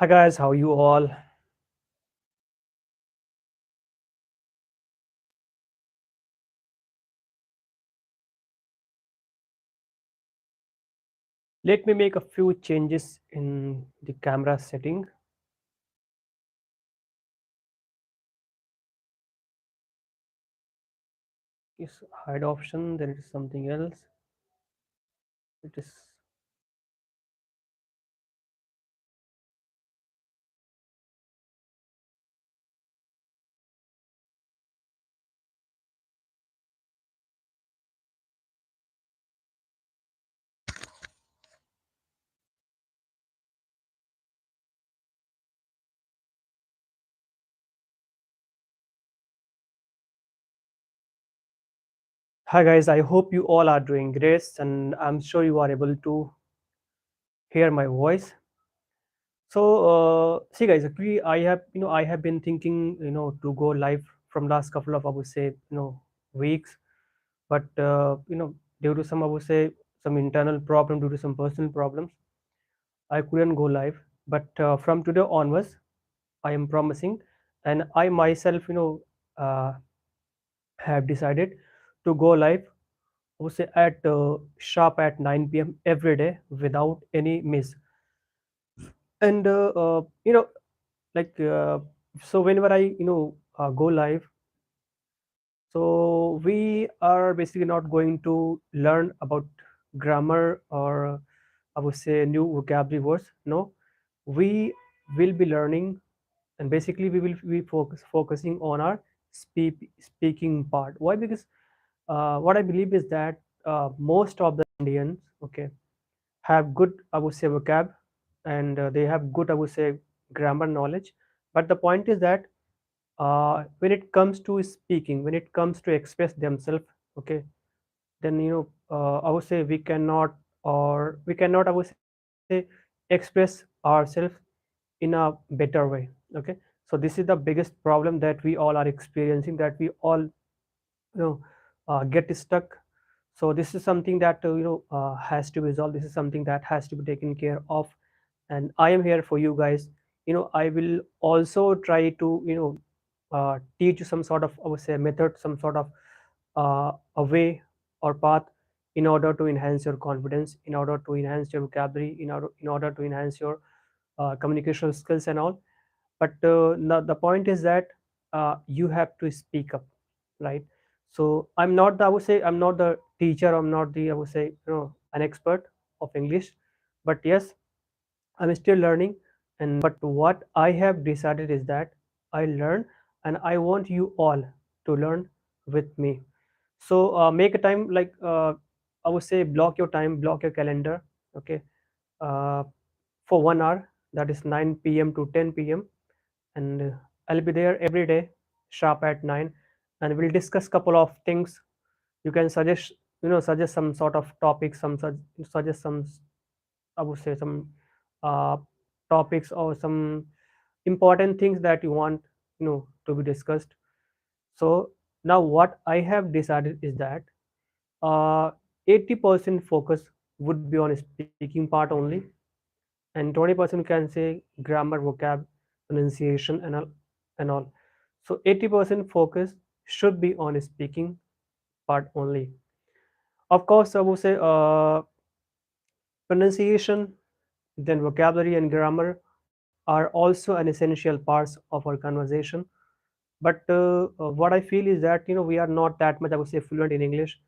Hi guys, how you all? Let me make a few changes in the camera setting. Is hide option, then it is something else. It is Hi guys, I hope you all are doing great and I'm sure you are able to hear my voice. So see guys, actually I have been thinking to go live from last couple of I would say weeks, but due to some I would say some internal problem, due to some personal problems, I couldn't go live. But from today onwards, I am promising, and I myself, have decided to go live, I would say at sharp at 9 p.m. every day without any miss. And like so, whenever I go live, so we are basically not going to learn about grammar or I would say new vocabulary words. No, we will be learning, and basically we will be focusing on our speaking part. Why? Because what I believe is that most of the Indians, okay, have good I would say vocab, and they have good I would say grammar knowledge. But the point is that when it comes to speaking, when it comes to express themselves, okay, then I would say we cannot I would say express ourselves in a better way. Okay, so this is the biggest problem that we all are experiencing, that we all get stuck. So this is something that has to be resolved. This is something that has to be taken care of, and I am here for you guys. I will also try to teach you some sort of I would say method, some sort of a way or path in order to enhance your confidence, in order to enhance your vocabulary, in order to enhance your communication skills and all. But the point is that you have to speak up, right? So I would say I'm not the teacher, I'm not the I would say an expert of English, but yes, I'm still learning. And but what I have decided is that I learn, and I want you all to learn with me. So make a time, like I would say block your time, block your calendar, okay, uh, for 1 hour, that is 9 p.m. to 10 p.m. And I'll be there every day sharp at 9, and we'll discuss couple of things. You can suggest some sort of topics, suggest some I would say some uh, topics or some important things that you want to be discussed. So now what I have decided is that uh, 80% focus would be on speaking part only, and 20% can say grammar, vocab, pronunciation, and all. So 80% focus should be on speaking part only. Of course, I would say pronunciation, then vocabulary and grammar are also an essential parts of our conversation. But what I feel is that we are not that much I would say fluent in English.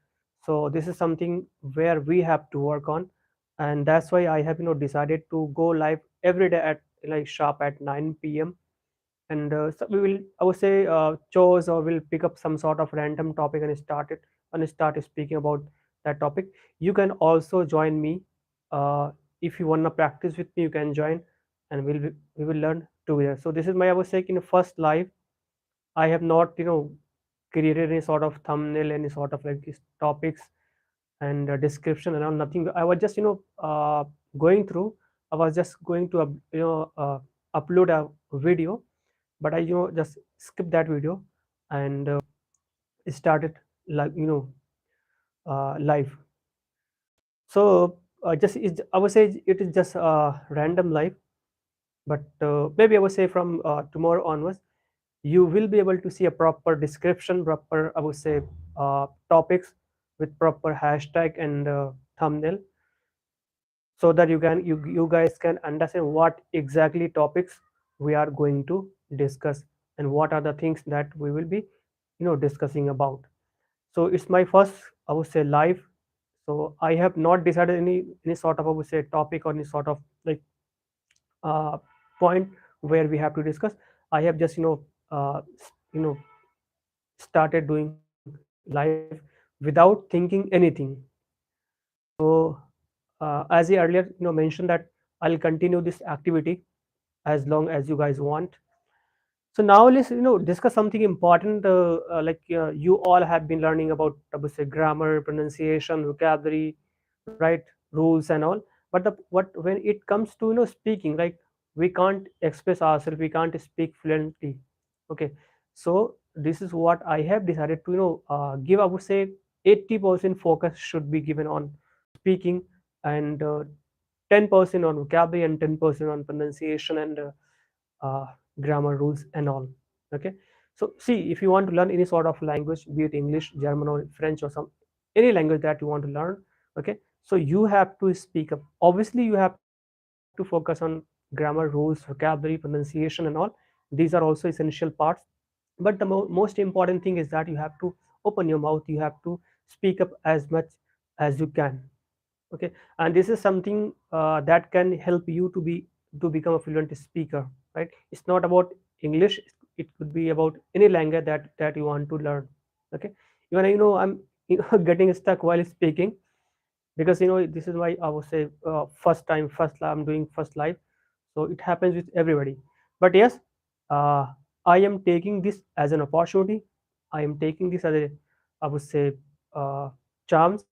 So this is something where we have to work on, and that's why I have decided to go live every day at like sharp at 9 p.m. And so we will I would say chose or will pick up some sort of random topic and start speaking about that topic. You can also join me if you want to practice with me. You can join, and we will learn together. So this is my I would say first live. I have not created any sort of thumbnail, any sort of like these topics and description and all, nothing. I was just going through. I was just going to upload a video, but I just skipped that video and started like live. So just I would say it is just random live. But maybe I would say from tomorrow onwards, you will be able to see a proper description, proper, I would say, topics with proper hashtag and thumbnail, so that you guys can understand what exactly topics we are going to discuss, and what are the things that we will be discussing about. So it's my first, I would say, live. So I have not decided any sort of, I would say, topic or any sort of like uh, point where we have to discuss. I have just you know started doing live without thinking anything. So as I earlier mentioned that I'll continue this activity as long as you guys want. So now let's discuss something important. You all have been learning about, I would say, grammar, pronunciation, vocabulary, right, rules and all. But the what when it comes to speaking, like, we can't express ourselves, we can't speak fluently. Okay, so this is what I have decided to give. I would say 80% focus should be given on speaking, and 10% on vocabulary, and 10% on pronunciation and uh, grammar rules and all. Okay, so see, if you want to learn any sort of language, be it English, German, or French, or some any language that you want to learn, okay, so you have to speak up. Obviously you have to focus on grammar rules, vocabulary, pronunciation and all. These are also essential parts. But the most important thing is that you have to open your mouth, you have to speak up as much as you can. Okay, and this is something that can help you to become a fluent speaker, right? It's not about English, it could be about any language that you want to learn. Okay, even I'm getting stuck while speaking, because this is my, I would say, I'm doing first live. So it happens with everybody. But yes, uh, I am taking this as an opportunity. I am taking this as a, I would say, uh, chance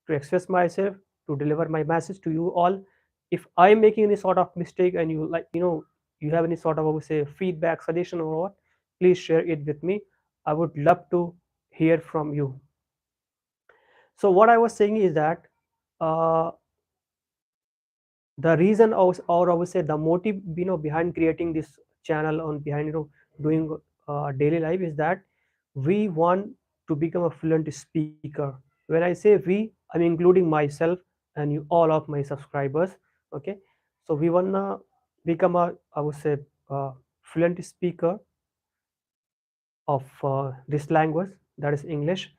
to express myself, to deliver my message to you all. If I am making any sort of mistake and you like, you have any sort of, I would say, feedback, suggestion or what, please share it with me. I would love to hear from you. So what I was saying is that uh, the reason, or I would say the motive, behind creating this channel, on behind doing daily life, is that we want to become a fluent speaker. When I say we, I'm including myself and you, all of my subscribers. Okay, so we wanna become a, I would say, fluent speaker of this language, that is English.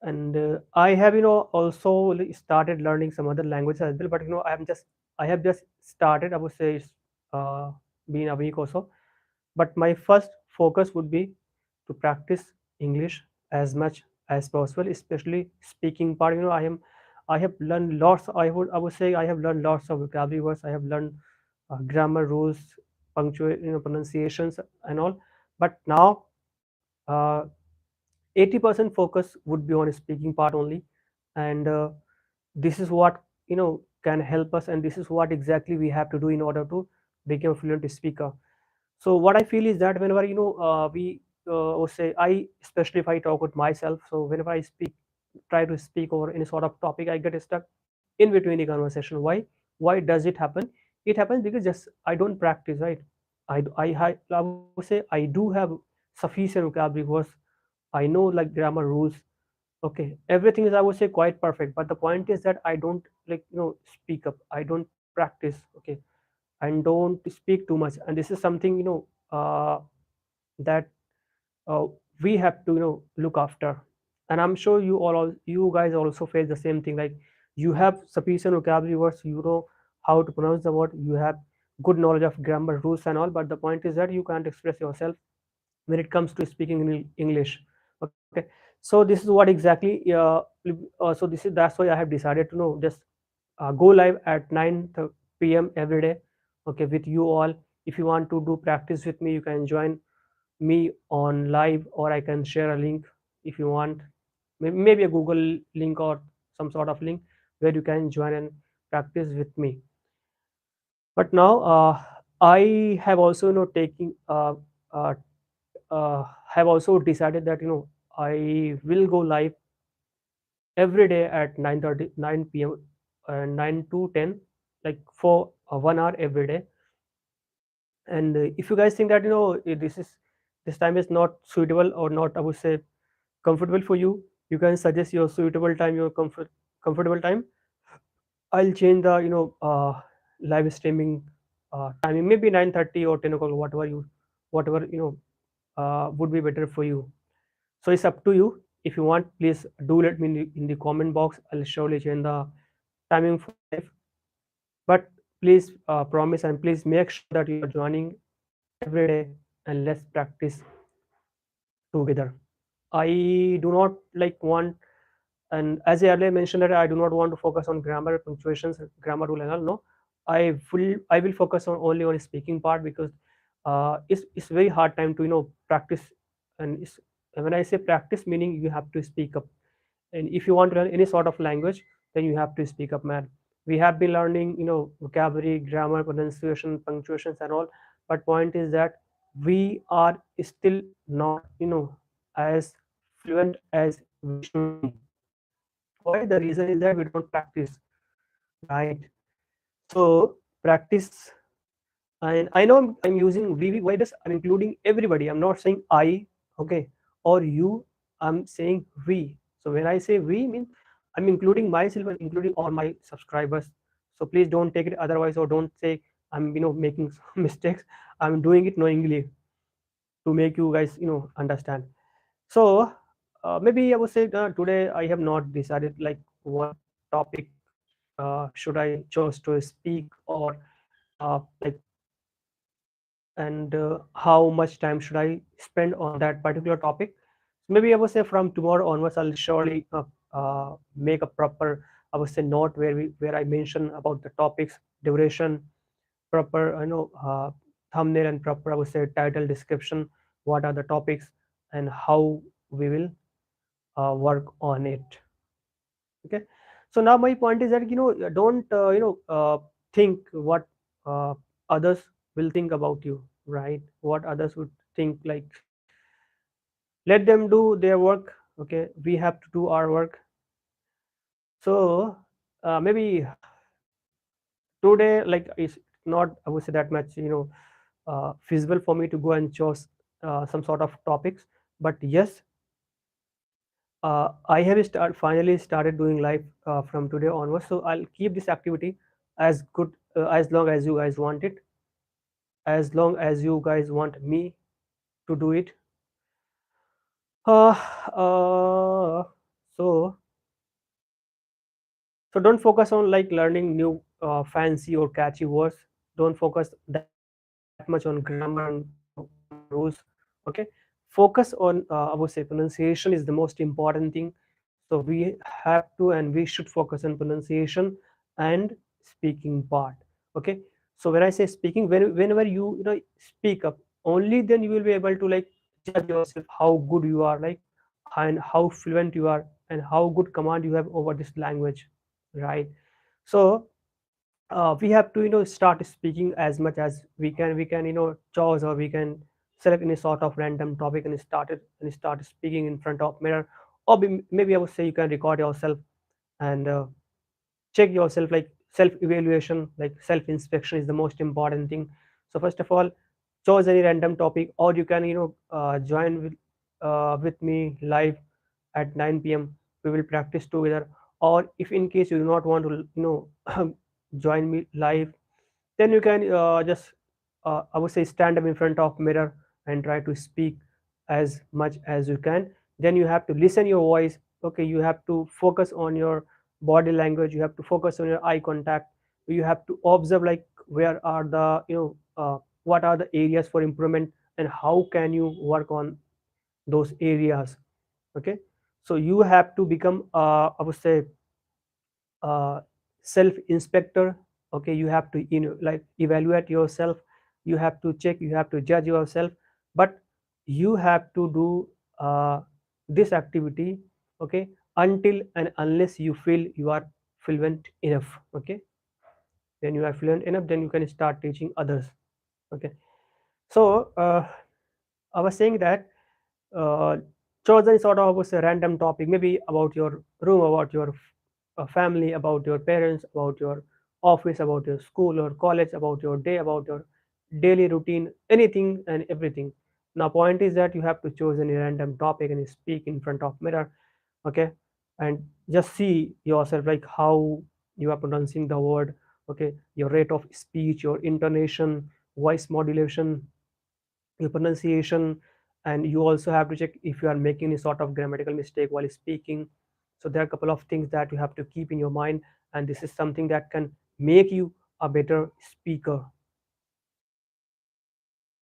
And I have also started learning some other languages as well, but I have just started, I would say. It's been a week or so, but my first focus would be to practice English as much as possible, especially speaking part. I have learned lots. I would say I have learned lots of vocabulary words. I have learned grammar rules, punctual pronunciations and all. But now, uh, 80% focus would be on speaking part only. And this is what can help us, and this is what exactly we have to do in order to become a fluent speaker. So what I feel is that whenever we or say I, especially if I talk with myself, so whenever I try to speak over any sort of topic, I get stuck in between the conversation. Why does it happen? It happens because just I don't practice, right? I would say I do have sufficient vocabulary words. I know like grammar rules. Okay, everything is, I would say, quite perfect, but the point is that I don't like speak up, I don't practice. Okay, and don't speak too much, and this is something that uh, we have to look after. And I'm sure you guys also face the same thing. Like, you have sufficient vocabulary words, you know how to pronounce the word, you have good knowledge of grammar rules and all, but the point is that you can't express yourself when it comes to speaking in English. Okay, so this is what exactly. So that's why I have decided to just go live at 9 p.m. every day. Okay, with you all. If you want to do practice with me, you can join me on live, or I can share a link if you want. Maybe a Google link or some sort of link where you can join and practice with me. But now, I have also taking uh, have also decided that I will go live every day at 9:30 9 p.m. 9 to 10, like for 1 hour every day. And if you guys think that this time is not suitable or not, I would say, comfortable for you, you can suggest your suitable time, your comfortable time. I'll change the live streaming timing, maybe 9:30 or 10 o'clock, whatever would be better for you. So it's up to you. If you want, please do let me in the comment box. I'll surely change the timing for live. But please promise and please make sure that you are joining every day, and let's practice together. I do not like want, and as I earlier mentioned that I do not want to focus on grammar, punctuations, grammar rule and all. No, I will focus on only on speaking part, because it's very hard time to practice. And when I say practice, meaning you have to speak up. And if you want to learn any sort of language, then you have to speak up, man. We have been learning vocabulary, grammar, pronunciation, punctuations and all, but point is that we are still not as fluent as we should be. Why? The reason is that we don't practice, right? So practice. And I know I'm using we. Why does I'm including everybody? I'm not saying I, okay, or you. I'm saying we. So when I say we, means I'm including myself and including all my subscribers. So please don't take it otherwise, or don't say I'm making mistakes. I'm doing it knowingly to make you guys understand. So maybe I would say today I have not decided like what topic should I choose to speak, or like, and how much time should I spend on that particular topic. Maybe I would say from tomorrow onwards, I'll surely make a proper, I would say, note where I mention about the topics, duration, proper thumbnail, and proper, I would say, title description. What are the topics and how we will work on it. Okay. So now my point is that don't think what uh, others will think about you, right? What others would think, like, let them do their work. Okay, we have to do our work. So maybe today, like, it's not, I would say, that much feasible for me to go and choose some sort of topics. But yes, I have finally started doing live from today onwards. So I'll keep this activity as good, as long as you guys want it, as long as you guys want me to do it. Uh, uh, so so don't focus on like learning new fancy or catchy words. Don't focus that much on grammar and grammar rules. Okay, focus on I would say pronunciation is the most important thing. So we have to and we should focus on pronunciation and speaking part. Okay, so when I say speaking, whenever you speak up, only then you will be able to like judge yourself how good you are, like, and how fluent you are, and how good command you have over this language, right? So we have to start speaking as much as we can choose, or we can select any sort of random topic and start speaking in front of mirror, or maybe I would say you can record yourself and check yourself, like self evaluation, like self inspection is the most important thing. So first of all, choose any random topic, or you can join with me live at 9 p.m. We will practice together. Or if in case you do not want to join me live, then you can just I would say stand up in front of mirror and try to speak as much as you can. Then you have to listen your voice. Okay, you have to focus on your body language, you have to focus on your eye contact, you have to observe like where are the what are the areas for improvement, and how can you work on those areas. Okay, so you have to become I would say uh, self inspector. Okay, you have to like evaluate yourself, you have to check, you have to judge yourself. But you have to do this activity, okay, until and unless you feel you are fluent enough. Okay, when you are fluent enough, then you can start teaching others. Okay, so I was saying that uh, chosen sort of was a random topic, maybe about your room, about your family, about your parents, about your office, about your school or college, about your day, about your daily routine, anything and everything. Now point is that you have to choose any random topic and speak in front of mirror, okay, and just see yourself like how you are pronouncing the word, okay, your rate of speech, your intonation, voice modulation, your pronunciation, and you also have to check if you are making any sort of grammatical mistake while speaking. So there are a couple of things that you have to keep in your mind, and this is something that can make you a better speaker.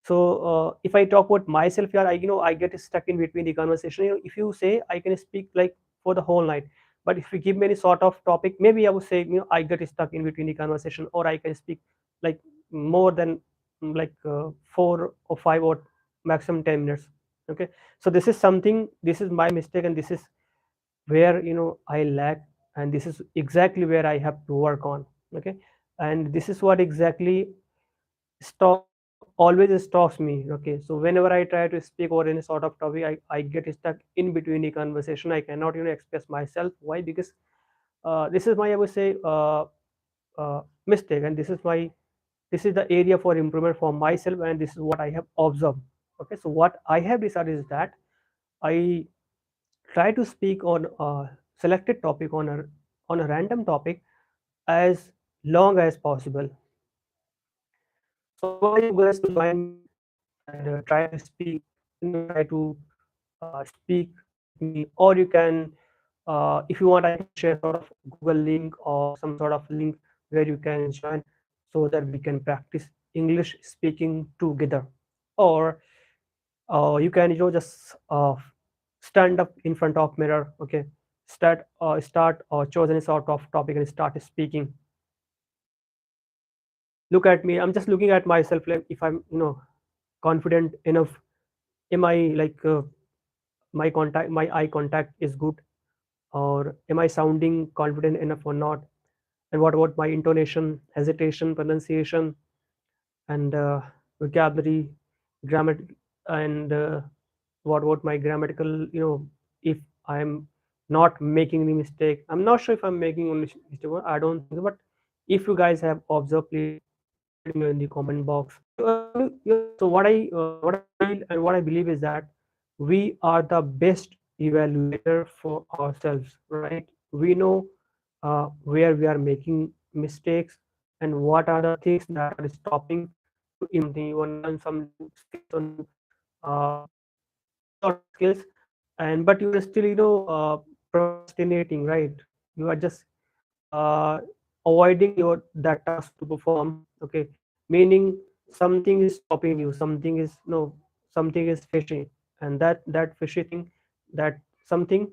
So if I talk about myself here, I get stuck in between the conversation. If you say I can speak like for the whole night, but if you give me any sort of topic, maybe I would say I get stuck in between the conversation, or I can speak like more than like 4 or 5 or maximum 10 minutes. Okay, so this is something. This is my mistake, and this is where I lack, and this is exactly where I have to work on. Okay, and this is what exactly always stops me. Okay, so whenever I try to speak or any sort of topic, I get stuck in between the conversation. I cannot express myself. Why? Because this is my, I would say, mistake, and this is the area for improvement for myself, and this is what I have observed. Okay, so what I have decided is that I try to speak on a selected topic, on a random topic, as long as possible. So I want you guys to join me and try to speak, try to speak with me, or you can, if you want, I can share sort of Google link or some sort of link where you can join, so that we can practice English speaking together. Or you can, just stand up in front of mirror. Okay, start or choose any sort of topic and start speaking. Look at me. I'm just looking at myself, like if I'm confident enough. Am I like my eye contact is good, or am I sounding confident enough or not? And what about my intonation, hesitation, pronunciation, and vocabulary, grammar, and what about my grammatical, if I'm not making any mistake. I'm not sure if I'm making only mistake, I don't think so, but if you guys have observed, please let me know in the comment box. So what I feel and what I believe is that we are the best evaluator for ourselves, right? We know where we are making mistakes and what are the things that are stopping to something. You want to learn some new skills or new any sort of skills, and but you are still procrastinating, right? You are just uh, avoiding your that task to perform. Okay, meaning something is stopping you, something is no something is fishy, and that fishy thing, that something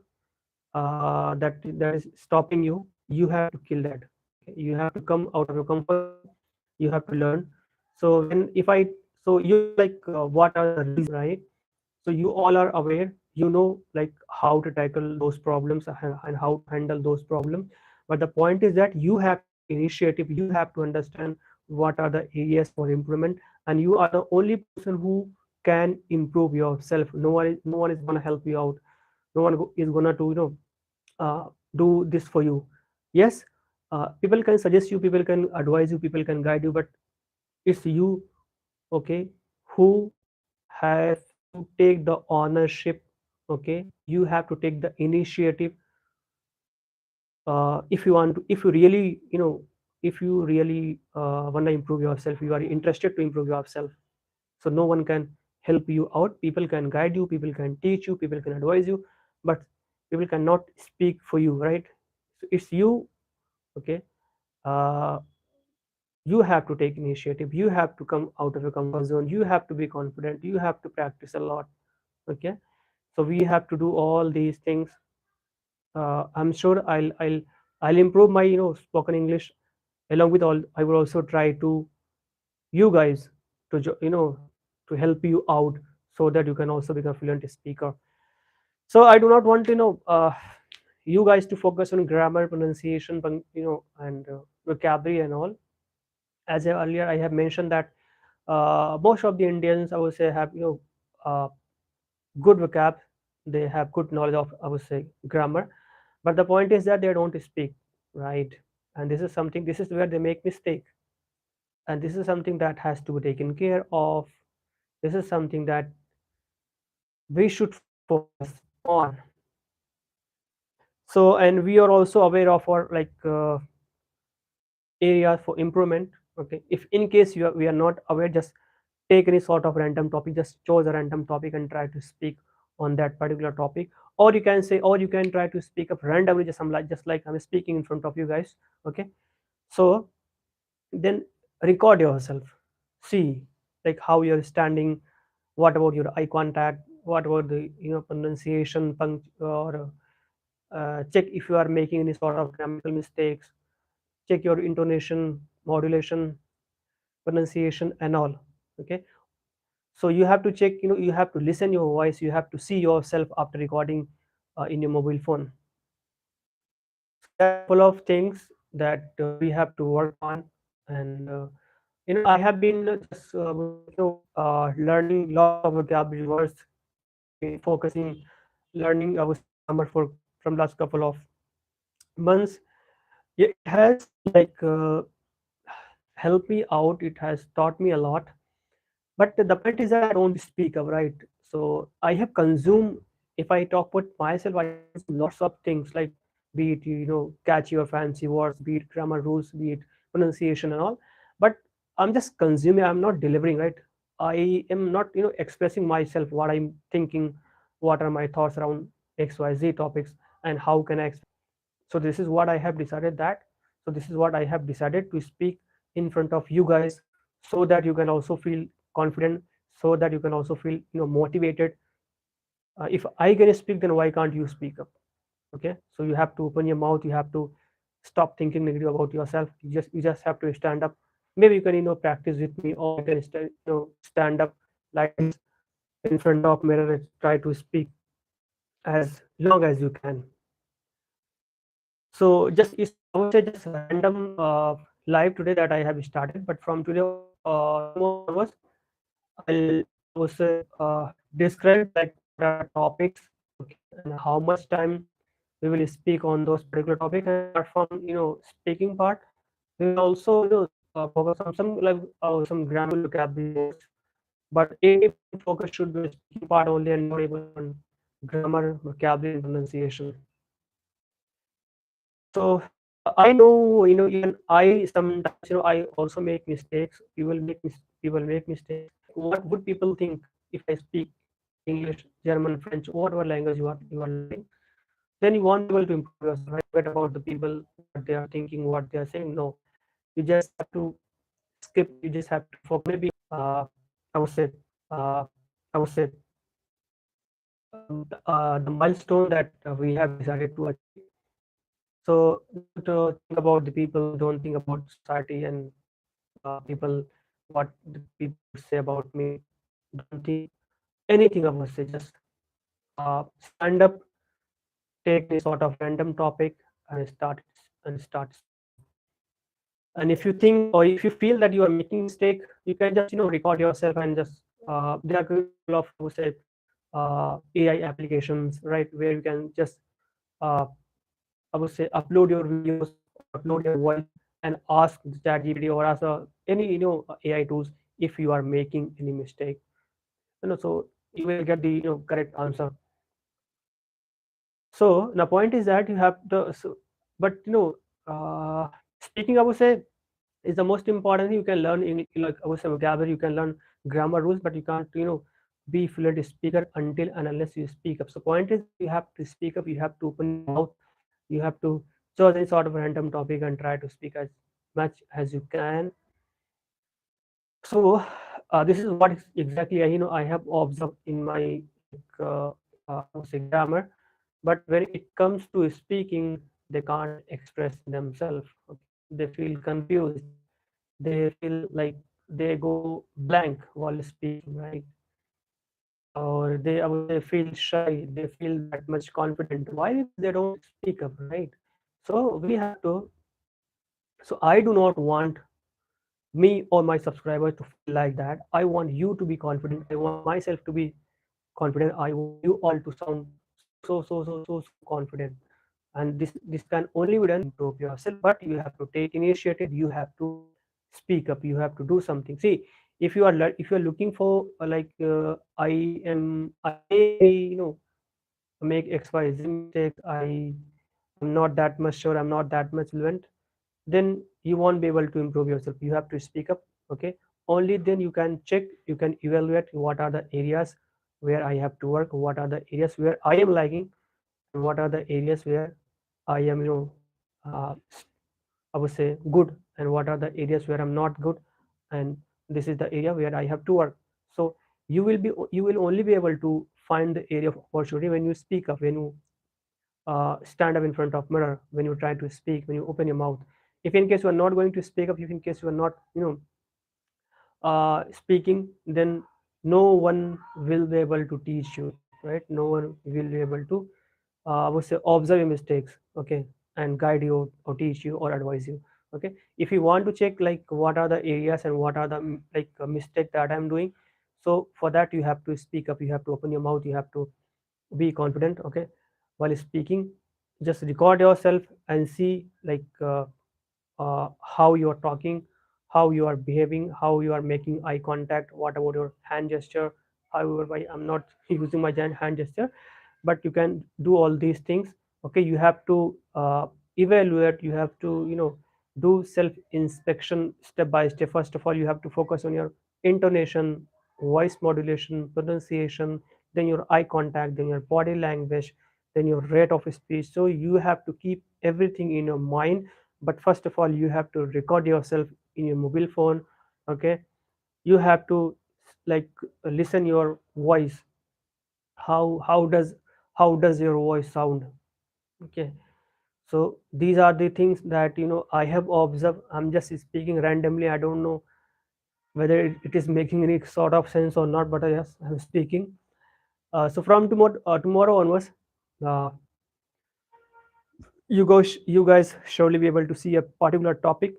that is stopping you, you have to kill that. Okay? You have to come out of your comfort zone, you have to learn. So when if I so you know, like what are the reasons, right? So you all are aware, like how to tackle those problems and how to handle those problems. But the point is that you have to take initiative, you have to understand what are the areas for improvement, and you are the only person who can improve yourself. No one is going to help you out. No one is going to uh, do this for you. Yes, people can suggest you, people can advise you, people can guide you, but it's you, okay, who have to take the ownership. Okay, you have to take the initiative. If you want to, if you really if you really want to improve yourself, you are interested to improve yourself. So no one can help you out. People can guide you, people can teach you, people can advise you, but people cannot speak for you, right? So it's you. Okay, uh, you have to take initiative, you have to come out of your comfort zone, you have to be confident, you have to practice a lot. Okay, so we have to do all these things. I'm sure I'll improve my spoken English. Along with all, I will also try to you guys to to help you out, so that you can also become a fluent speaker. So I do not want you guys to focus on grammar, pronunciation, and vocabulary and all. As earlier I have mentioned that most of the Indians, I would say, have uh, good vocab. They have good knowledge of, I would say, grammar, but the point is that they don't speak, right? And this is something, this is where they make mistake. and this is something that has to be taken care of. This is something that we should focus on. So, and we are also aware of our areas for improvement. Okay, if in case we are not aware, just take any sort of random topic, just choose a random topic and try to speak on that particular topic. Or you can say, or you can try to speak up randomly, just like I'm speaking in front of you guys. Okay, so then record yourself, see like how you're standing, what about your eye contact, what about the pronunciation, or check if you are making any sort of grammatical mistakes, check your intonation, modulation, pronunciation and all. Okay, so you have to check, you have to listen your voice, you have to see yourself after recording in your mobile phone. So there are a couple of things that we have to work on. And I have been just learning lots of vocabulary words. I've been focusing learning, I would say, grammar for from last couple of months. Yeah, it has helped me out, it has taught me a lot. But the point is that I don't speak up, right? So I have consumed, if I talk about myself, I have consumed lots of things, like be it catchy or fancy words, be it grammar rules, be it pronunciation and all. But I'm just consuming, I'm not delivering, right? I am not expressing myself, what I'm thinking, what are my thoughts around XYZ topics, and how can I so this is what I have decided that so this is what I have decided to speak in front of you guys, so that you can also feel confident, so that you can also feel motivated. If I can speak, then why can't you speak up? Okay, so you have to open your mouth, you have to stop thinking negative about yourself. You just have to stand up. Maybe you can practice with me, or you can stand up like this in front of mirror and try to speak as long as you can. So just it's, I would say, just a random live today that I have started, but from tomorrow onwards, I'll, I would say, describe like what are the topics, okay, and how much time we will speak on those particular topics. And apart from speaking part, we will also focus on some some grammar vocabulary words. But 80% focus should be on speaking part only, and not even on grammar, vocabulary, and pronunciation. So I know, even I sometimes, I also make mistakes. People make mistakes. What would people think if I speak English, German, French, whatever language you are learning? Then you won't be able to improve yourself. Right? Forget about the people, what they are thinking, what they are saying. No, you just have to skip. You just have to focus. Maybe I would say, uh, I would say, the milestone that we have decided to achieve. So don't think about the people, don't think about society and people, what the people would say about me. Don't think anything about say. Just stand up, take any sort of random topic and start speaking. And if you think, or if you feel that you are making mistake, you can just record yourself and just there are a couple of, I would say, AI applications, right, where you can just uh, I would say, upload your videos or upload your voice and ask the ChatGPT or ask any AI tools if you are making any mistake. So you will get the correct answer. So the point is that you have the but speaking, I would say, is the most important thing you can learn in, like I would say, vocabulary. You can learn grammar rules, but you can't be fluent speaker until and unless you speak up. So point is that you have to speak up. You have to open your mouth. You have to choose any sort of random topic and try to speak as much as you can. So this is what exactly I have observed in my I would say grammar. But when it comes to speaking, they can't express themselves. Okay? They feel confused. They feel like they go blank while speaking, right? Or they, I would say, feel shy. They feel that much confident. Why? Because they don't speak up, right? So we have to. So I do not want me or my subscribers to feel like that. I want you to be confident. I want myself to be confident. I want you all to sound so confident. And this can only be done improve yourself, but you have to take initiative. You have to speak up, you have to do something. See, if you are if you are looking for I may be, make xyz mistakes, I'm not that much sure, I'm not that much fluent, then you won't be able to improve yourself. You have to speak up. Okay, only then you can check, you can evaluate what are the areas where I have to work, what are the areas where I am lagging, and what are the areas where I am, uh, I would say good, and what are the areas where I'm not good, and this is the area where I have to work. So you will only be able to find the area of opportunity when you speak up, when you stand up in front of mirror, when you try to speak, when you open your mouth. If in case you are not going to speak up, if in case you are not, speaking, then no one will be able to teach you, right? No one will be able to, I would say, observe your mistakes, okay, and guide you or teach you or advise you. Okay, if you want to check like what are the areas and what are the mistake that I'm doing, so for that you have to speak up, you have to open your mouth, you have to be confident. Okay, while speaking, just record yourself and see how you are talking, how you are behaving, how you are making eye contact, what about your hand gesture. However, I'm not using my hand gesture, but you can do all these things. Okay, you have to evaluate, you have to, do self inspection step by step. First of all, you have to focus on your intonation, voice modulation, pronunciation, then your eye contact, then your body language, then your rate of speech. So you have to keep everything in your mind. But first of all, you have to record yourself in your mobile phone. Okay, you have to like listen your voice, how does your voice sound. Okay, so these are the things that I have observed. I'm just speaking randomly, I don't know whether it is making any sort of sense or not, but yes, I'm speaking. So from tomorrow onwards, uh, you guys surely be able to see a particular topic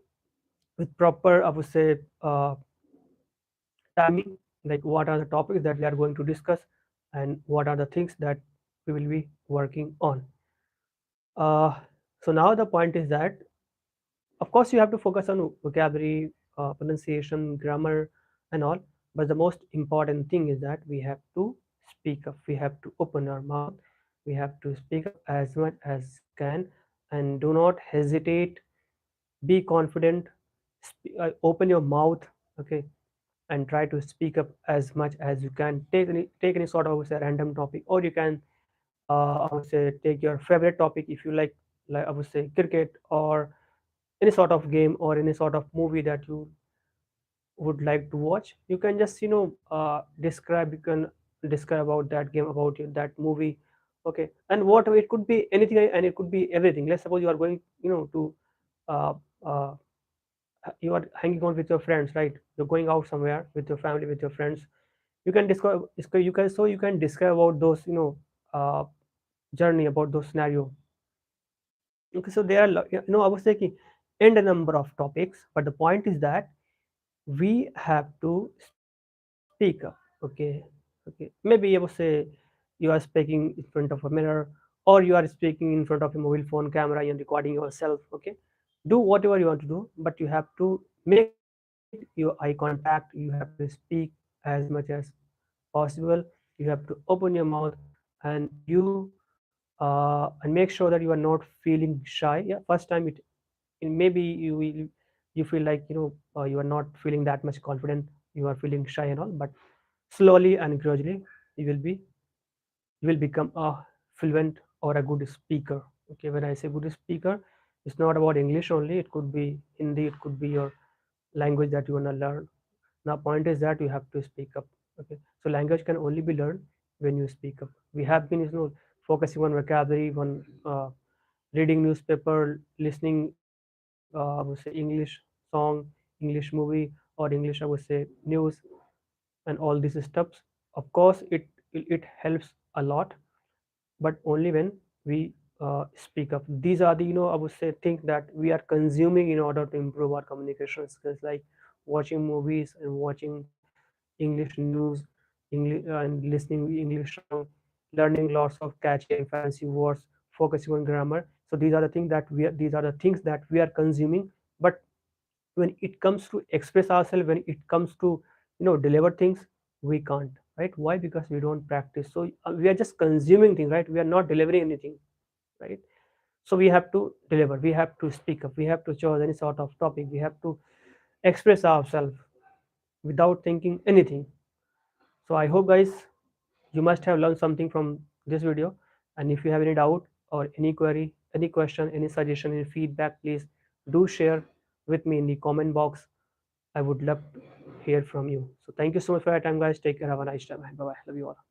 with proper, I would say, timing, like what are the topics that we are going to discuss and what are the things that we will be working on. uh, so now the point is that, of course, you have to focus on vocabulary, pronunciation, grammar, and all. But the most important thing is that we have to speak up. We have to open our mouth. We have to speak up as much as we can, and do not hesitate. Be confident. Open your mouth, okay, and try to speak up as much as you can. Take any sort of, say, random topic, or you can, I would say, take your favorite topic if you like I would say cricket, or any sort of game, or any sort of movie that you would like to watch. You can just describe, you can describe about that game, about that movie. Okay, and whatever, it could be anything and it could be everything. Let's suppose you are going, to uh, uh, you are hanging out with your friends, right? You're going out somewhere with your family, with your friends. You can describe about those, uh, journey, about those scenario. Okay, so there are I was thinking end a number of topics, but the point is that we have to speak up. Okay, maybe I would say you are speaking in front of a mirror, or you are speaking in front of a mobile phone camera and recording yourself. Okay, do whatever you want to do, but you have to make your eye contact, you have to speak as much as possible. You have to open your mouth, and and make sure that you are not feeling shy. Yeah, first time maybe you feel like, you are not feeling that much confident, you are feeling shy and all, but slowly and gradually you will be you will become a fluent or a good speaker. Okay, when I say good speaker, it's not about English only, it could be Hindi, it could be your language that you want to learn. Now point is that you have to speak up. Okay, so language can only be learned when you speak up. We have been, focusing on vocabulary, on reading newspaper, listening, I would say, English song, English movie, or English, I would say, news, and all these steps. Of course, it helps a lot, but only when we speak up. These are the, I would say, things that we are consuming in order to improve our communication skills, like watching movies and watching English news, English, and listening English song, learning lots of catchy and fancy words, focusing on grammar. So these are the things that we are consuming. But when it comes to express ourselves, when it comes to deliver things, we can't, right? Why? Because we don't practice. So we are just consuming things, right? We are not delivering anything, right? So we have to deliver, we have to speak up, we have to choose any sort of topic, we have to express ourselves without thinking anything. So I hope, guys, you must have learned something from this video. And if you have any doubt or any query, any question, any suggestion, any feedback, please do share with me in the comment box. I would love to hear from you. So thank you so much for your time, guys. Take care. Have a nice time. Bye bye. Love you all.